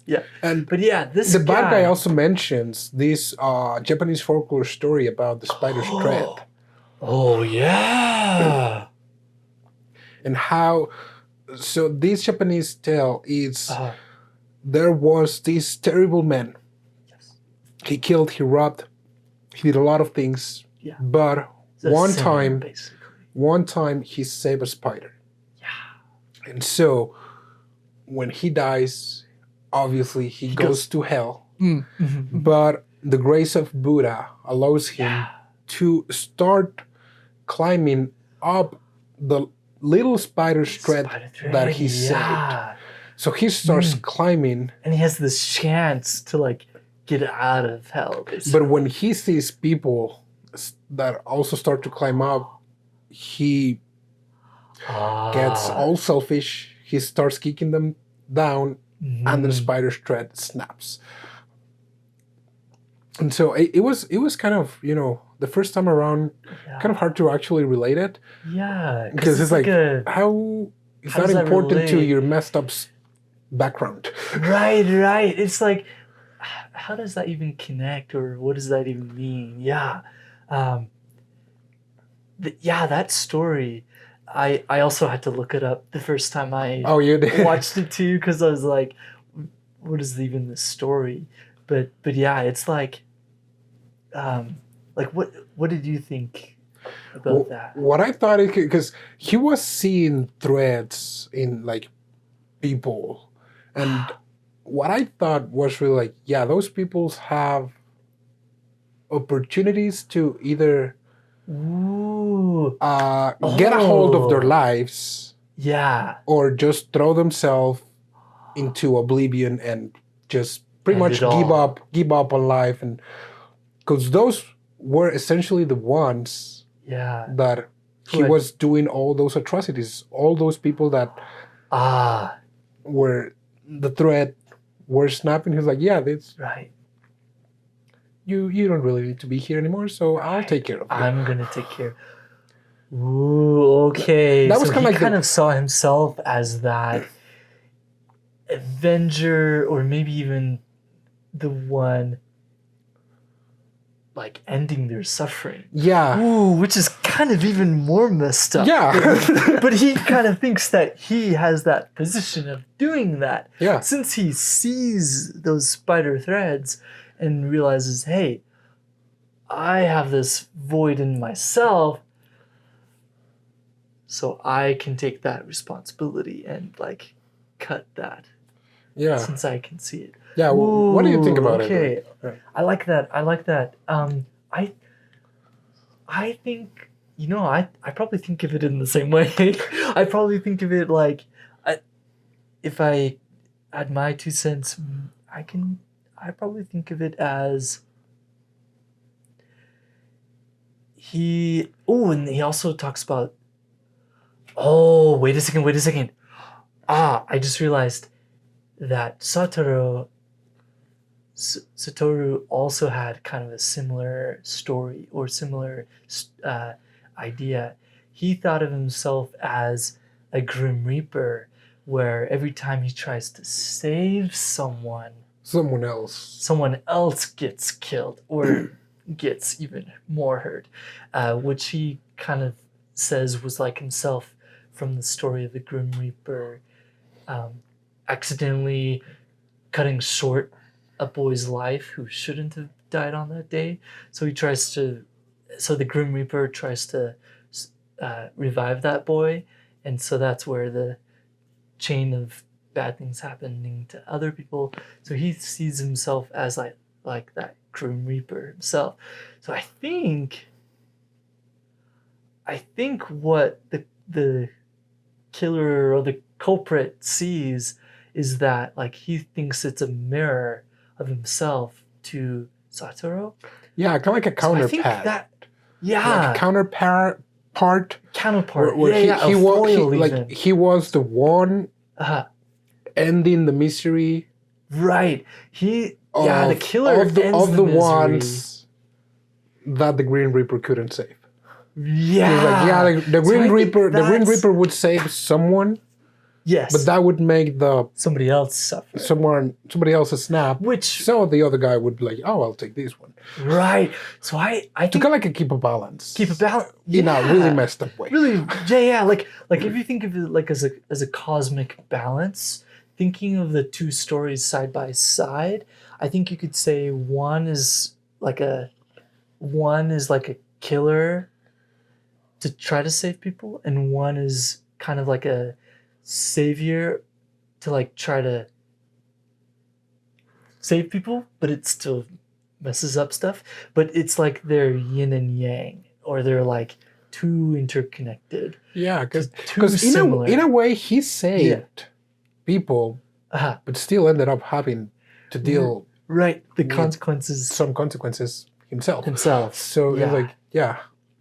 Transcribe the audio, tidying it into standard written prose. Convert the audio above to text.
Yeah. And But yeah, this the bad guy also mentions this Japanese folklore story about the spider's thread. Oh yeah. And how, so this Japanese tale is, Uh, there was this terrible man. yes. He killed, he robbed, he did a lot of things. Yeah. But It's a one sinner, time, basically. he saved a spider. Yeah. And so when he dies, obviously he goes to hell. Mm-hmm. But the grace of Buddha allows him to start climbing up the little spider's thread that he saved. So he starts climbing. And he has this chance to like get out of hell, basically. But when he sees people that also start to climb up, he gets all selfish. He starts kicking them down, and the spider's thread snaps. And so it was kind of, you know, the first time around, kind of hard to actually relate it. Yeah. Because it's like how is that important to your messed up background? Right. It's like, how does that even connect, or what does that even mean? Yeah. That story, I also had to look it up the first time I you did? watched it too, because I was like, what is even the story? But yeah, it's like what did you think about that? What I thought, because he was seeing threads in like people, and what I thought was really like, yeah, those people have opportunities to either get a hold of their lives, or just throw themselves into oblivion and just pretty much give up on life, and because those were essentially the ones that he was doing all those atrocities, all those people that were the thread were snapping. He's like, yeah, that's right. You don't really need to be here anymore, so I'll take care of you. I'm gonna take care. Ooh, okay. That was so kind he of like kind of saw himself as that avenger, or maybe even the one like ending their suffering. Yeah. Ooh, which is kind of even more messed up. Yeah. But he kind of thinks that he has that position of doing that. Yeah. Since he sees those spider threads and realizes, hey, I have this void in myself, so I can take that responsibility and like cut that. Yeah. Since I can see it. Yeah. Ooh, what do you think about it? Okay. Right. I like that. I think, you know, I probably think of it in the same way. I probably think of it like, if I add my 2 cents, I probably think of it as and he also talks about, wait a second. I just realized that Satoru also had kind of a similar story or similar idea. He thought of himself as a Grim Reaper, where every time he tries to save someone else gets killed or gets even more hurt, which he kind of says was like himself from the story of the Grim Reaper accidentally cutting short a boy's life who shouldn't have died on that day. So the Grim Reaper tries to revive that boy, and so that's where the chain of bad things happening to other people. So he sees himself as like that Grim Reaper himself. So I think what the killer or the culprit sees is that like he thinks it's a mirror of himself to Satoru. Yeah, kind of like a counterpart. Like a counterpart. Where he was the one ending the misery. Right. The killer of the ones that the Green Reaper couldn't save. Yeah. The Green Reaper would save someone, Yes. But that would make somebody else suffer. Somebody else's snap. So the other guy would be like, oh, I'll take this one. Right. So I think to kind of keep a balance. Keep a balance. In a really messed up way. Really, yeah. Like if you think of it like as a cosmic balance, thinking of the two stories side by side, I think you could say one is like a killer to try to save people, and one is kind of like a savior to like try to save people, but it still messes up stuff. But it's like they're yin and yang, or they're like too interconnected. Yeah, because in a way he saved people, but still ended up having to deal the consequences. Some consequences himself. So it's like, yeah.